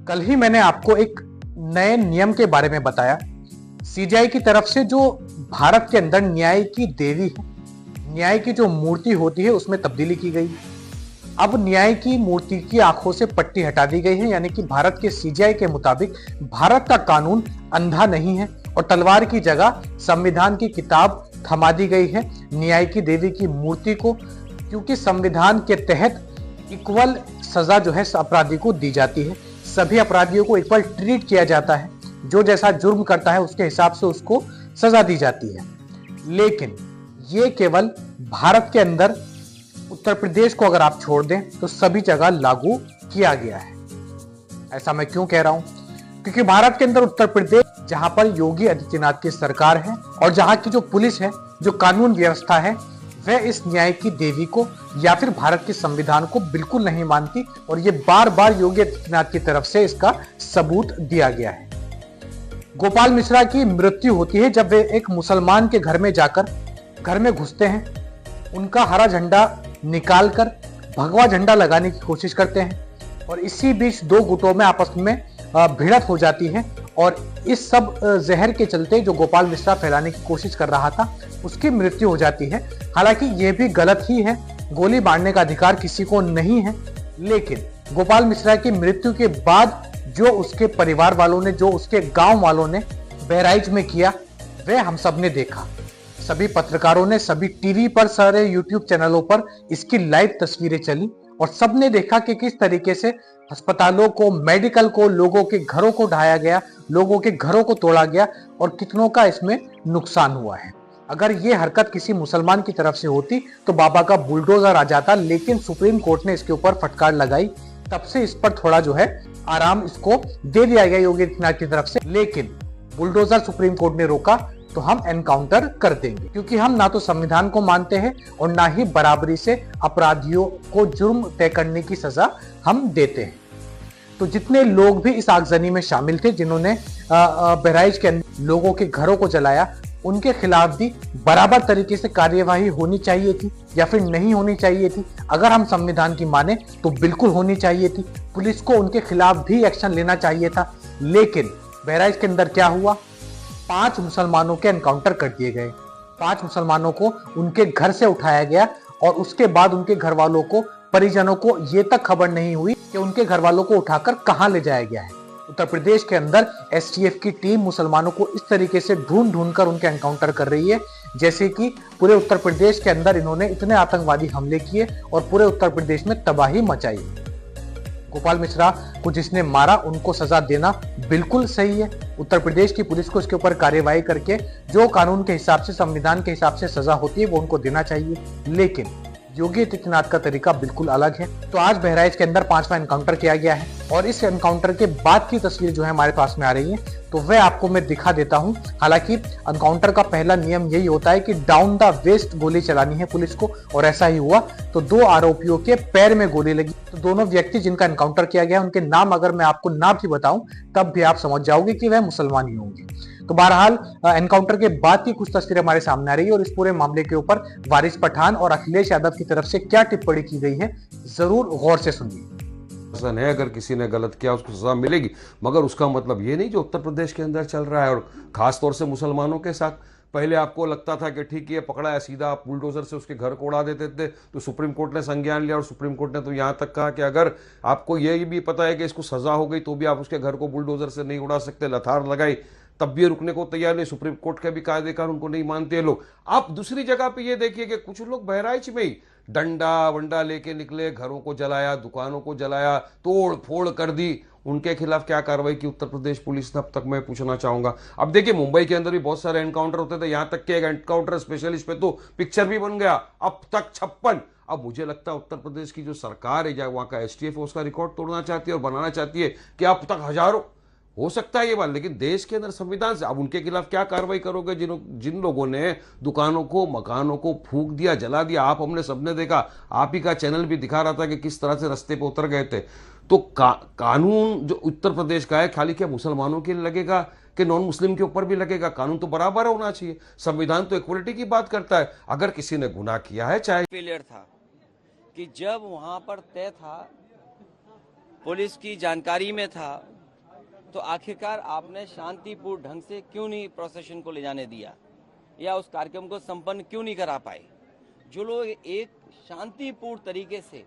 कल ही मैंने आपको एक नए नियम के बारे में बताया। सीजीआई की तरफ से जो भारत के अंदर न्याय की देवी है, न्याय की जो मूर्ति होती है उसमें तब्दीली की गई। अब न्याय की मूर्ति की आंखों से पट्टी हटा दी गई है, यानी कि भारत के सीजीआई के मुताबिक भारत का कानून अंधा नहीं है और तलवार की जगह संविधान की किताब थमा दी गई है न्याय की देवी की मूर्ति को, क्योंकि संविधान के तहत इक्वल सजा जो है अपराधी को दी जाती है। सभी अपराधियों को इक्वल ट्रीट किया जाता है, जो जैसा जुर्म करता है उसके हिसाब से उसको सजा दी जाती है। लेकिन ये केवल भारत के अंदर, उत्तर प्रदेश को अगर आप छोड़ दें तो सभी जगह लागू किया गया है। ऐसा मैं क्यों कह रहा हूं? क्योंकि भारत के अंदर उत्तर प्रदेश, जहां पर योगी आदित्यनाथ की सरकार है और जहां की जो पुलिस है, जो कानून व्यवस्था है, वह इस न्याय की देवी को या फिर भारत के संविधान को बिल्कुल नहीं मानती और ये बार बार योगी आदित्यनाथ की तरफ से इसका सबूत दिया गया है। गोपाल मिश्रा की मृत्यु होती है जब वे एक मुसलमान के घर में जाकर घर में घुसते हैं, उनका हरा झंडा निकालकर भगवा झंडा लगाने की कोशिश करते हैं और इसी बीच दो गुटों में आपस में भिड़ंत हो जाती है और इस सब जहर के चलते जो गोपाल मिश्रा फैलाने की कोशिश कर रहा था उसकी मृत्यु हो जाती है। हालांकि यह भी गलत ही है, गोली मारने का अधिकार किसी को नहीं है, लेकिन गोपाल मिश्रा की मृत्यु के बाद जो उसके परिवार वालों ने, जो उसके गांव वालों ने बहराइच में किया, वह हम सब ने देखा। सभी पत्रकारों ने, सभी टीवी पर, सारे यूट्यूब चैनलों पर इसकी लाइव तस्वीरें चली और सबने देखा कि किस तरीके से अस्पतालों को, मेडिकल को, लोगों के घरों को ढाया गया, लोगों के घरों को तोड़ा गया और कितनों का इसमें नुकसान हुआ है। अगर ये हरकत किसी मुसलमान की तरफ से होती तो बाबा का बुलडोजर आ जाता, लेकिन सुप्रीम कोर्ट ने इसके ऊपर फटकार लगाई, तब से इस पर थोड़ा जो है आराम इसको दे दिया गया योगी आदित्यनाथ की तरफ से। लेकिन बुलडोजर सुप्रीम कोर्ट ने रोका तो हम एनकाउंटर कर देंगे, क्योंकि हम ना तो संविधान को मानते हैं और ना ही बराबरी से अपराधियों को जुर्म तय करने की सजा हम देते हैं। तो जितने लोग भी इस आगजनी में शामिल थे, जिन्होंने बहराइच के अंदर लोगों के घरों को जलाया, उनके खिलाफ भी बराबर तरीके से कार्यवाही होनी चाहिए थी या फिर नहीं होनी चाहिए थी। अगर हम संविधान की माने तो बिल्कुल होनी चाहिए थी। पुलिस को उनके खिलाफ भी एक्शन लेना चाहिए था। लेकिन बहराइच के अंदर क्या हुआ? 5 मुसलमानों के एनकाउंटर कर दिए गए। 5 मुसलमानों को उनके घर से उठाया गया और उसके बाद उनके घर वालों को, परिजनों को ये तक खबर नहीं हुई कि उनके घर वालों को उठाकर कहां ले जाया गया है। उत्तर प्रदेश के अंदर एसटीएफ की टीम मुसलमानों को इस तरीके से ढूंढ ढूंढ कर उनके एनकाउंटर कर रही है, जैसे कि पूरे उत्तर प्रदेश के अंदर इन्होंने इतने आतंकवादी हमले किए और पूरे उत्तर प्रदेश में तबाही मचाई। गोपाल मिश्रा को जिसने मारा उनको सजा देना बिल्कुल सही है। उत्तर प्रदेश की पुलिस को इसके ऊपर कार्यवाही करके जो कानून के हिसाब से, संविधान के हिसाब से सजा होती है वो उनको देना चाहिए। लेकिन योगी आदित्यनाथ का तरीका बिल्कुल अलग है। तो आज बहराइच के अंदर 5वां एनकाउंटर किया गया है और इस एनकाउंटर के बाद की तस्वीर जो है हमारे पास में आ रही है, तो वह आपको मैं दिखा देता हूं। हालांकि एनकाउंटर का पहला नियम यही होता है कि डाउन द वेस्ट गोली चलानी है पुलिस को, और ऐसा ही हुआ। तो 2 आरोपियों के पैर में गोली लगी। तो दोनों व्यक्ति जिनका एनकाउंटर किया गया, उनके नाम अगर मैं आपको ना भी बताऊं तब भी आप समझ जाओगे कि वह मुसलमान ही होंगे। तो बहरहाल एनकाउंटर के बाद की कुछ तस्वीरें हमारे सामने आ रही है और इस पूरे मामले के ऊपर वारिस पठान और अखिलेश यादव की तरफ से क्या टिप्पणी की गई है, जरूर गौर से सुनिए। है, अगर किसी ने गलत किया उसको सजा मिलेगी, मगर उसका मतलब ये नहीं जो उत्तर प्रदेश के अंदर चल रहा है और खास तौर से मुसलमानों के साथ। पहले आपको लगता था कि ठीक है, पकड़ा है, सीधा आप बुलडोजर से उसके घर को उड़ा देते थे, तो सुप्रीम कोर्ट ने संज्ञान लिया और सुप्रीम कोर्ट ने तो यहाँ तक कहा कि अगर आपको ये भी पता है कि इसको सजा हो गई तो भी आप उसके घर को बुलडोजर से नहीं उड़ा सकते। लथार लगाई तब भी रुकने को तैयार नहीं। सुप्रीम कोर्ट के भी कायदे कानून उनको नहीं मानते लोग। आप दूसरी जगह पे ये देखिए कि कुछ लोग बहराइच में ही डंडा वंडा लेके निकले, घरों को जलाया, दुकानों को जलाया, तोड़ फोड़ कर दी। उनके खिलाफ क्या कार्रवाई की उत्तर प्रदेश पुलिस ने, अब तक मैं पूछना चाहूंगा। अब देखिए, मुंबई के अंदर भी बहुत सारे एनकाउंटर होते थे, यहां तक कि एक एनकाउंटर स्पेशलिस्ट पे तो पिक्चर भी बन गया, अब तक 56। अब मुझे लगता है उत्तर प्रदेश की जो सरकार है, वहां का एसटीएफ है, उसका रिकॉर्ड तोड़ना चाहती है और बनाना चाहती है कि अब तक हजारों हो सकता है ये बात, लेकिन देश के अंदर संविधान से अब उनके खिलाफ क्या कार्रवाई करोगे जिन लोगों ने दुकानों को, मकानों को फूंक दिया, जला दिया। आप, हमने सबने देखा, आप ही का चैनल भी दिखा रहा था कि किस तरह से रास्ते पे उतर गए थे। तो कानून जो उत्तर प्रदेश का है, खाली क्या मुसलमानों के लिए लगेगा कि नॉन मुस्लिम के ऊपर भी लगेगा? कानून तो बराबर होना चाहिए। संविधान तो इक्वलिटी की बात करता है। अगर किसी ने गुनाह किया है, चाहे फेलियर था कि जब वहां पर तय था, पुलिस की जानकारी में था तो आखिरकार आपने शांतिपूर्ण ढंग से क्यों नहीं प्रोसेशन को ले जाने दिया या उस कार्यक्रम को संपन्न क्यों नहीं करा पाए? जो लोग एक शांतिपूर्ण तरीके से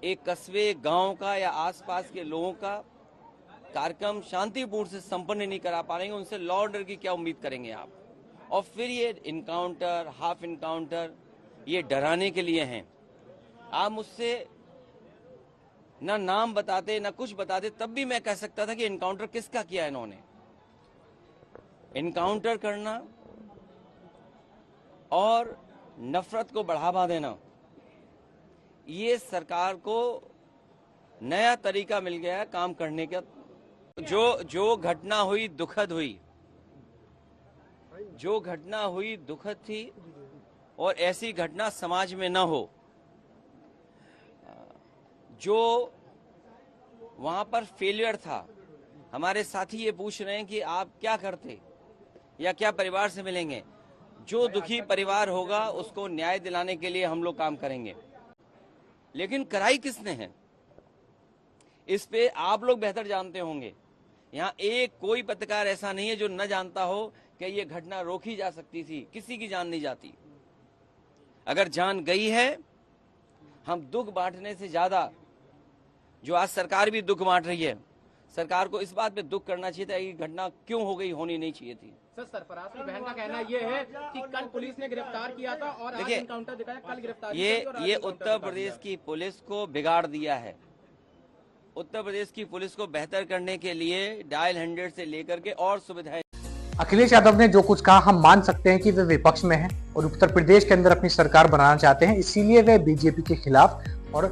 एक कस्बे, गांव का या आसपास के लोगों का कार्यक्रम शांतिपूर्ण से संपन्न नहीं करा पा रहे हैं, उनसे लॉ ऑर्डर की क्या उम्मीद करेंगे आप? और फिर ये इनकाउंटर, हाफ इनकाउंटर, ये डराने के लिए हैं। आप मुझसे ना नाम बताते ना कुछ बताते, तब भी मैं कह सकता था कि इनकाउंटर किसका किया इन्होंने। इनकाउंटर करना और नफरत को बढ़ावा देना, ये सरकार को नया तरीका मिल गया है काम करने का। जो घटना हुई दुखद हुई, जो घटना हुई दुखद थी और ऐसी घटना समाज में न हो। जो वहां पर फेलियर था, हमारे साथी ये पूछ रहे हैं कि आप क्या करते या क्या परिवार से मिलेंगे। जो दुखी परिवार होगा उसको न्याय दिलाने के लिए हम लोग काम करेंगे। लेकिन कराई किसने है, इस पे आप लोग बेहतर जानते होंगे। यहाँ एक कोई पत्रकार ऐसा नहीं है जो न जानता हो कि ये घटना रोकी जा सकती थी। किसी की जान नहीं जाती। अगर जान गई है, हम दुख बांटने से ज्यादा, जो आज सरकार भी दुख बांट रही है, सरकार को इस बात पे दुख करना चाहिए था कि घटना क्यों हो गई, होनी नहीं चाहिए थी। सर, सरफराज की बहन का कहना ये है कि कल पुलिस ने गिरफ्तार किया था और आज एनकाउंटर दिखाया, कल गिरफ्तारी ये उत्तर प्रदेश की पुलिस को बिगाड़ दिया है। उत्तर प्रदेश की पुलिस को बेहतर करने के लिए डायल 100 से लेकर के और सुविधाएं। अखिलेश यादव ने जो कुछ कहा, हम मान सकते हैं कि वे विपक्ष में हैं और उत्तर प्रदेश के अंदर अपनी सरकार बनाना चाहते हैं, इसीलिए वे बीजेपी के खिलाफ और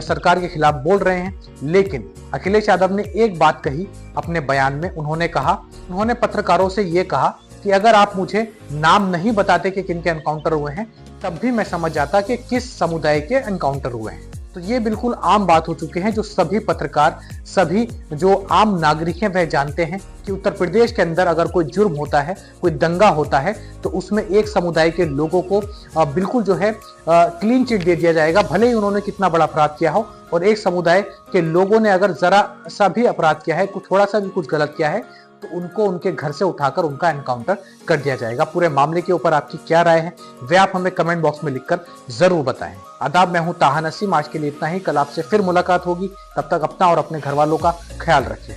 सरकार के खिलाफ बोल रहे हैं। लेकिन अखिलेश यादव ने एक बात कही अपने बयान में। उन्होंने पत्रकारों से ये कहा कि अगर आप मुझे नाम नहीं बताते कि किनके एनकाउंटर हुए हैं, तब भी मैं समझ जाता कि किस समुदाय के एनकाउंटर हुए हैं। तो ये बिल्कुल आम बात हो चुकी है, जो सभी पत्रकार, सभी जो आम नागरिक हैं वह जानते हैं कि उत्तर प्रदेश के अंदर अगर कोई जुर्म होता है, कोई दंगा होता है, तो उसमें एक समुदाय के लोगों को बिल्कुल जो है क्लीन चिट दे दिया जाएगा, भले ही उन्होंने कितना बड़ा अपराध किया हो। और एक समुदाय के लोगों ने अगर जरा सा भी अपराध किया है, थोड़ा सा भी कुछ गलत किया है, तो उनको उनके घर से उठाकर उनका एनकाउंटर कर दिया जाएगा। पूरे मामले के ऊपर आपकी क्या राय है, वे आप हमें कमेंट बॉक्स में लिखकर जरूर बताएं। आदाब, मैं हूं ताहा नसीम। आज के लिए इतना ही। कल आपसे फिर मुलाकात होगी। तब तक अपना और अपने घर वालों का ख्याल रखिए।